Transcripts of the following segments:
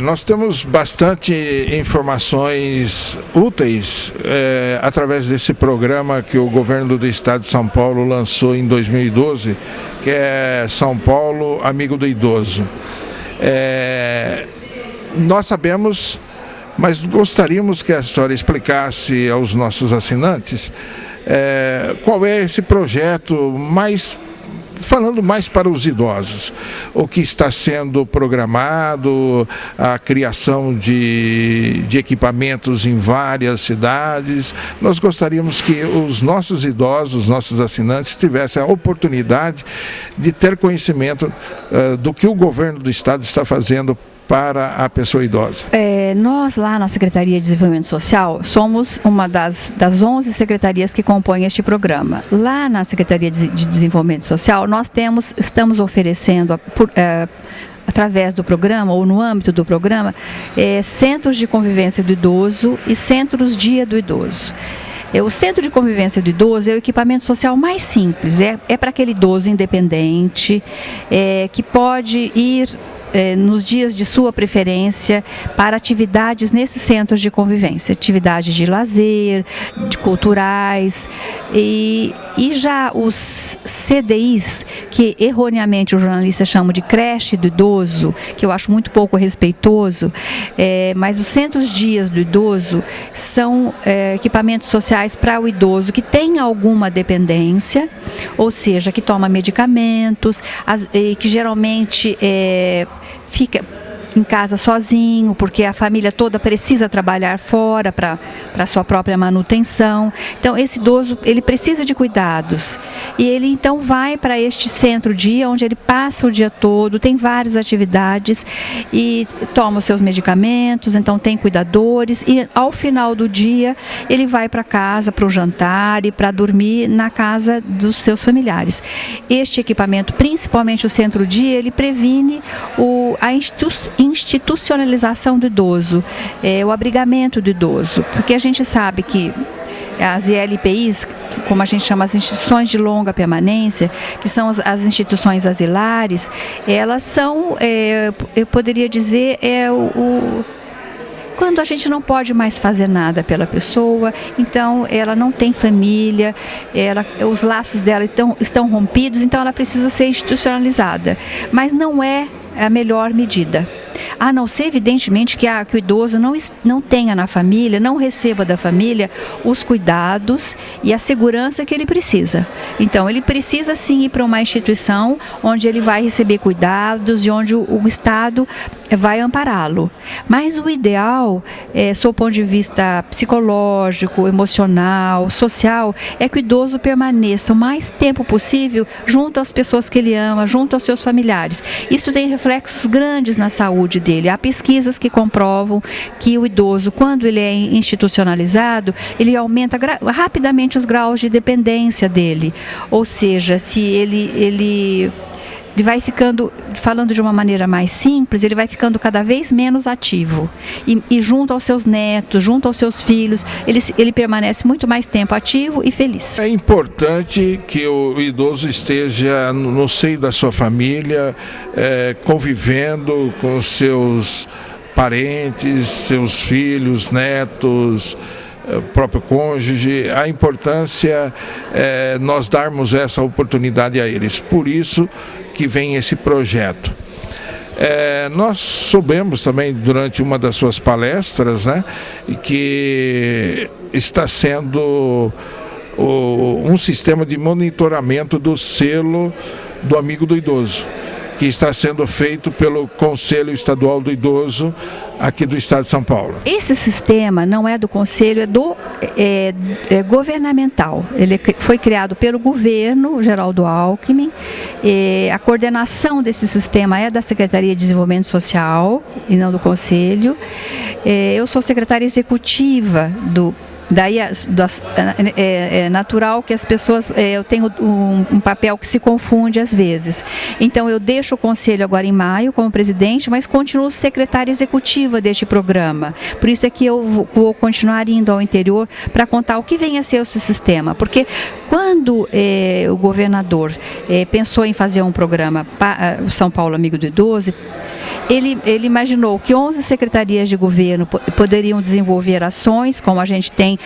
Nós temos bastante informações úteis através desse programa que o governo do estado de São Paulo lançou em 2012, que é São Paulo Amigo do Idoso. Nós sabemos, mas gostaríamos que a senhora explicasse aos nossos assinantes qual é esse projeto, falando mais para os idosos, o que está sendo programado, a criação de equipamentos em várias cidades. Nós gostaríamos que os nossos idosos, os nossos assinantes, tivessem a oportunidade de ter conhecimento do que o governo do estado está fazendo para a pessoa idosa. Nós lá na Secretaria de Desenvolvimento Social somos uma das 11 secretarias que compõem este programa. Lá na Secretaria de Desenvolvimento Social nós estamos oferecendo através do programa ou no âmbito do programa centros de convivência do idoso e centros dia do idoso. O centro de convivência do idoso é o equipamento social mais simples, é para aquele idoso independente que pode ir nos dias de sua preferência para atividades nesses centros de convivência, atividades de lazer, de culturais e já os CDIs, que erroneamente os jornalistas chamam de creche do idoso, que eu acho muito pouco respeitoso, mas os centros dias do idoso são equipamentos sociais para o idoso que tem alguma dependência, ou seja, que toma medicamentos, que geralmente fica em casa sozinho, porque a família toda precisa trabalhar fora para a sua própria manutenção. Então, esse idoso, ele precisa de cuidados. E ele, então, vai para este centro-dia, onde ele passa o dia todo, tem várias atividades e toma os seus medicamentos, então tem cuidadores. E, ao final do dia, ele vai para casa, para o jantar e para dormir na casa dos seus familiares. Este equipamento, principalmente o centro-dia, ele previne a institucionalização do idoso, o abrigamento do idoso, porque a gente sabe que as ILPIs, como a gente chama, as instituições de longa permanência, que são as instituições asilares, elas são, eu poderia dizer, quando a gente não pode mais fazer nada pela pessoa, então ela não tem família, os laços dela estão rompidos, então ela precisa ser institucionalizada, mas não é a melhor medida. A não ser, evidentemente, que o idoso não tenha na família, não receba da família os cuidados e a segurança que ele precisa. Então, ele precisa sim ir para uma instituição onde ele vai receber cuidados e onde o Estado vai ampará-lo. Mas o ideal, sob o ponto de vista psicológico, emocional, social, é que o idoso permaneça o mais tempo possível junto às pessoas que ele ama, junto aos seus familiares. Isso tem reflexos grandes na saúde dele. Há pesquisas que comprovam que o idoso, quando ele é institucionalizado, ele aumenta rapidamente os graus de dependência dele. Ou seja, se ele vai ficando, falando de uma maneira mais simples, ele vai ficando cada vez menos ativo. E junto aos seus netos, junto aos seus filhos, ele permanece muito mais tempo ativo e feliz. É importante que o idoso esteja no seio da sua família, convivendo com seus parentes, seus filhos, netos, próprio cônjuge. A importância é nós darmos essa oportunidade a eles. Por isso que vem esse projeto. Nós soubemos também durante uma das suas palestras, que está sendo um sistema de monitoramento do selo do Amigo do Idoso, que está sendo feito pelo Conselho Estadual do Idoso aqui do estado de São Paulo. Esse sistema não é do Conselho, é governamental. Ele foi criado pelo governo Geraldo Alckmin. A coordenação desse sistema é da Secretaria de Desenvolvimento Social e não do Conselho. Eu sou secretária executiva Daí é natural que as pessoas, eu tenho um papel que se confunde às vezes. Então eu deixo o conselho agora em maio como presidente, mas continuo secretária executiva deste programa. Por isso é que eu vou continuar indo ao interior para contar o que vem a ser esse sistema. Porque quando o governador pensou em fazer um programa para o São Paulo Amigo do Idoso, ele imaginou que 11 secretarias de governo poderiam desenvolver ações, como a gente tem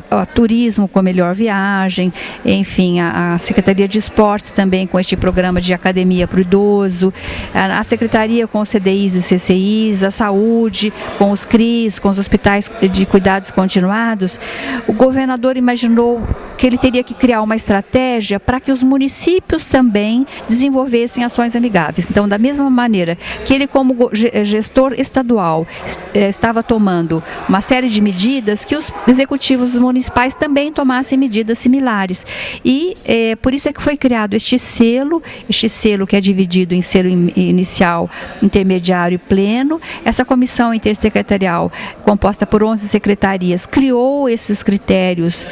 a turismo com a Melhor Viagem, enfim, a Secretaria de Esportes também com este programa de academia para o idoso, a Secretaria com os CDIs e CCIs, a saúde com os CRIs, com os hospitais de cuidados continuados. O governador imaginou que ele teria que criar uma estratégia para que os municípios também desenvolvessem ações amigáveis. Então, da mesma maneira que ele, como gestor estadual, estava tomando uma série de medidas, que os executivos municipais também tomassem medidas similares. E por isso é que foi criado este selo que é dividido em selo inicial, intermediário e pleno. Essa comissão intersecretarial, composta por 11 secretarias, criou esses critérios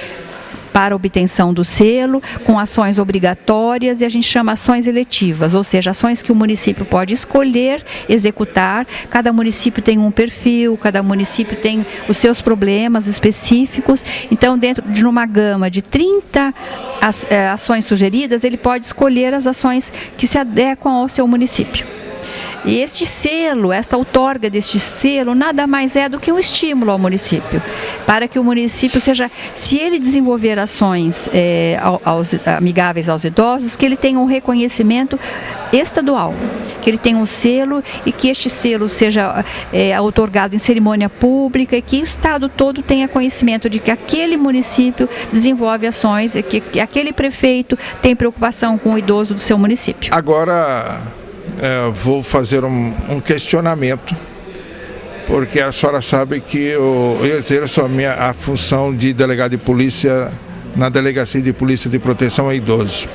para obtenção do selo, com ações obrigatórias, e a gente chama ações eletivas, ou seja, ações que o município pode escolher executar. Cada município tem um perfil, cada município tem os seus problemas específicos. Então, dentro de uma gama de 30 ações sugeridas, ele pode escolher as ações que se adequam ao seu município. E este selo, esta outorga deste selo, nada mais é do que um estímulo ao município, para que o município seja, se ele desenvolver ações amigáveis aos idosos, que ele tenha um reconhecimento estadual, que ele tenha um selo e que este selo seja outorgado em cerimônia pública e que o Estado todo tenha conhecimento de que aquele município desenvolve ações e que aquele prefeito tem preocupação com o idoso do seu município. Agora, vou fazer um questionamento, porque a senhora sabe que eu exerço a função de delegado de polícia na Delegacia de Polícia de Proteção ao Idoso.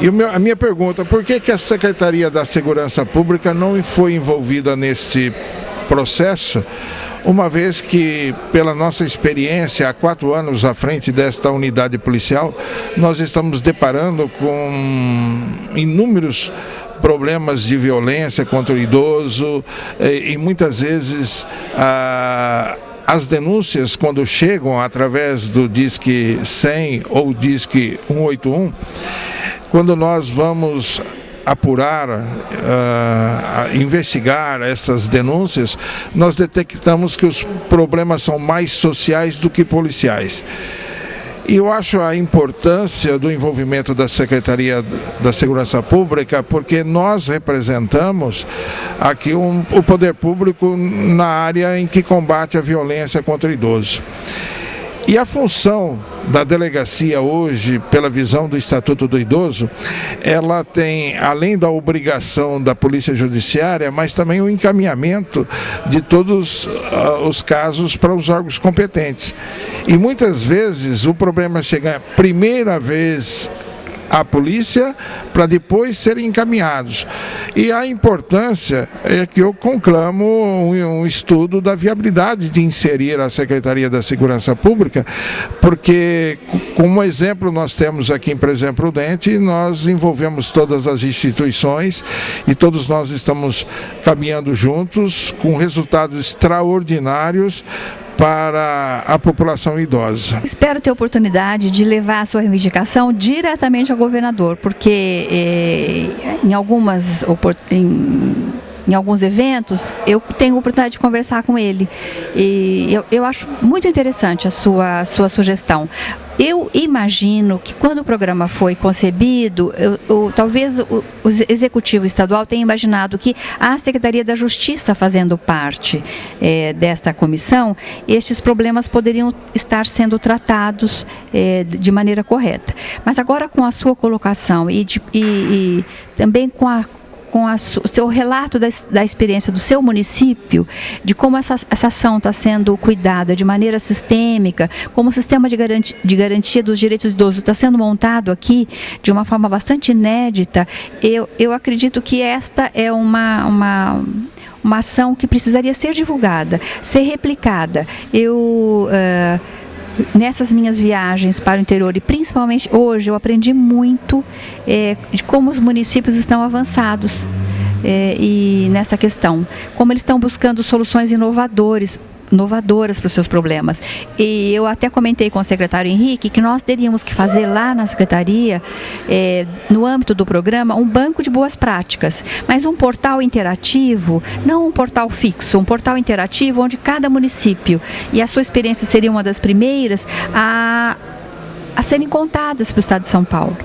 E a minha pergunta, por que a Secretaria da Segurança Pública não foi envolvida neste processo, uma vez que, pela nossa experiência, há 4 anos à frente desta unidade policial, nós estamos deparando com inúmeros problemas de violência contra o idoso e muitas vezes as denúncias, quando chegam através do Disque 100 ou Disque 181, quando nós vamos apurar, investigar essas denúncias, nós detectamos que os problemas são mais sociais do que policiais. E eu acho a importância do envolvimento da Secretaria da Segurança Pública, porque nós representamos aqui o poder público na área em que combate a violência contra o idoso. E a função da delegacia hoje, pela visão do Estatuto do Idoso, ela tem, além da obrigação da Polícia Judiciária, mas também o encaminhamento de todos os casos para os órgãos competentes. E muitas vezes o problema chega primeira vez à polícia para depois serem encaminhados. E a importância é que eu conclamo um estudo da viabilidade de inserir a Secretaria da Segurança Pública, porque, como exemplo, nós temos aqui em Presidente Prudente, nós envolvemos todas as instituições e todos nós estamos caminhando juntos com resultados extraordinários para a população idosa. Espero ter oportunidade de levar a sua reivindicação diretamente ao governador, porque em alguns eventos eu tenho a oportunidade de conversar com ele e eu acho muito interessante a sua sugestão. Eu imagino que quando o programa foi concebido, talvez o Executivo Estadual tenha imaginado que a Secretaria da Justiça, fazendo parte desta comissão, estes problemas poderiam estar sendo tratados de maneira correta. Mas agora, com a sua colocação e também com o seu relato da experiência do seu município, de como essa ação está sendo cuidada de maneira sistêmica, como o sistema de garantia dos direitos do idoso está sendo montado aqui de uma forma bastante inédita, eu acredito que esta é uma ação que precisaria ser divulgada, ser replicada. Nessas minhas viagens para o interior, e principalmente hoje, eu aprendi muito de como os municípios estão avançados e nessa questão, como eles estão buscando soluções inovadoras inovadoras para os seus problemas. E eu até comentei com o secretário Henrique que nós teríamos que fazer lá na secretaria, no âmbito do programa, um banco de boas práticas, mas um portal interativo, não um portal fixo, um portal interativo onde cada município, e a sua experiência seria uma das primeiras a serem contadas para o Estado de São Paulo.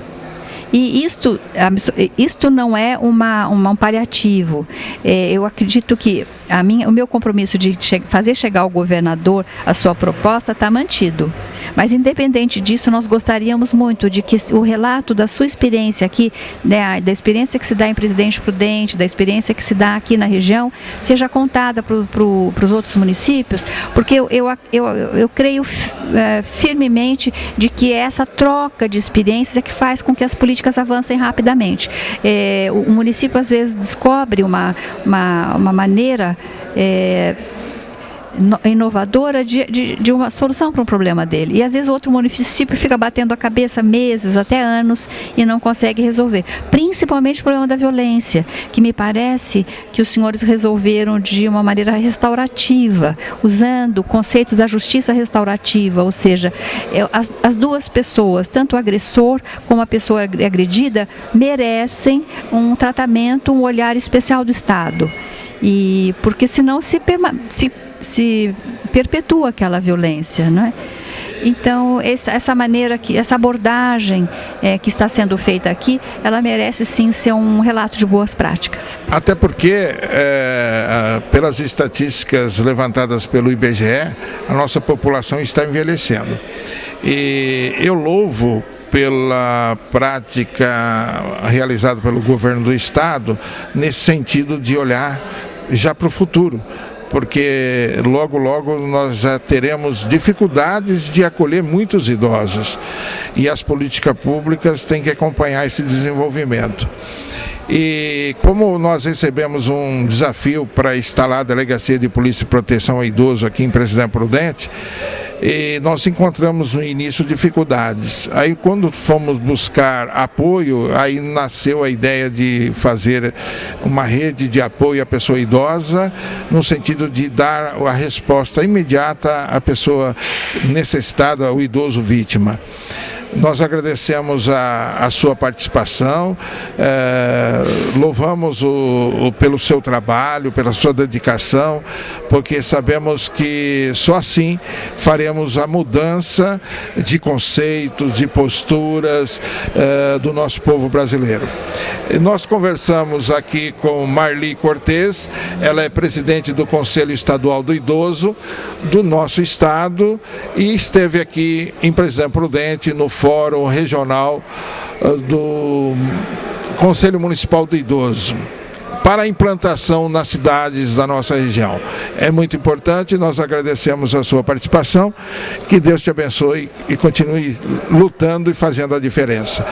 E isto não é um paliativo. Eu acredito que o meu compromisso de fazer chegar ao governador a sua proposta está mantido. Mas, independente disso, nós gostaríamos muito de que o relato da sua experiência aqui, né, da experiência que se dá em Presidente Prudente, da experiência que se dá aqui na região, seja contada para os outros municípios, porque eu creio firmemente de que essa troca de experiências é que faz com que as políticas avancem rapidamente. O município, às vezes, descobre uma maneira inovadora de uma solução para um problema dele. E às vezes o outro município fica batendo a cabeça meses, até anos, e não consegue resolver. Principalmente o problema da violência, que me parece que os senhores resolveram de uma maneira restaurativa, usando conceitos da justiça restaurativa, ou seja, as duas pessoas, tanto o agressor como a pessoa agredida, merecem um tratamento, um olhar especial do Estado. E porque senão se perpetua aquela violência, não é? Então, essa maneira, essa abordagem que está sendo feita aqui, ela merece sim ser um relato de boas práticas. Até porque, pelas estatísticas levantadas pelo IBGE, a nossa população está envelhecendo. E eu louvo pela prática realizada pelo governo do estado, nesse sentido de olhar já para o futuro, porque logo nós já teremos dificuldades de acolher muitos idosos e as políticas públicas têm que acompanhar esse desenvolvimento. E como nós recebemos um desafio para instalar a Delegacia de Polícia e Proteção ao Idoso aqui em Presidente Prudente, e nós encontramos no início dificuldades. Aí quando fomos buscar apoio, aí nasceu a ideia de fazer uma rede de apoio à pessoa idosa, no sentido de dar a resposta imediata à pessoa necessitada, ao idoso vítima. Nós agradecemos a sua participação, louvamos pelo seu trabalho, pela sua dedicação, porque sabemos que só assim faremos a mudança de conceitos, de posturas do nosso povo brasileiro. Nós conversamos aqui com Marli Cortez, ela é presidente do Conselho Estadual do Idoso do nosso estado e esteve aqui em Presidente Prudente no Fórum Regional do Conselho Municipal do Idoso para a implantação nas cidades da nossa região. É muito importante, nós agradecemos a sua participação, que Deus te abençoe e continue lutando e fazendo a diferença.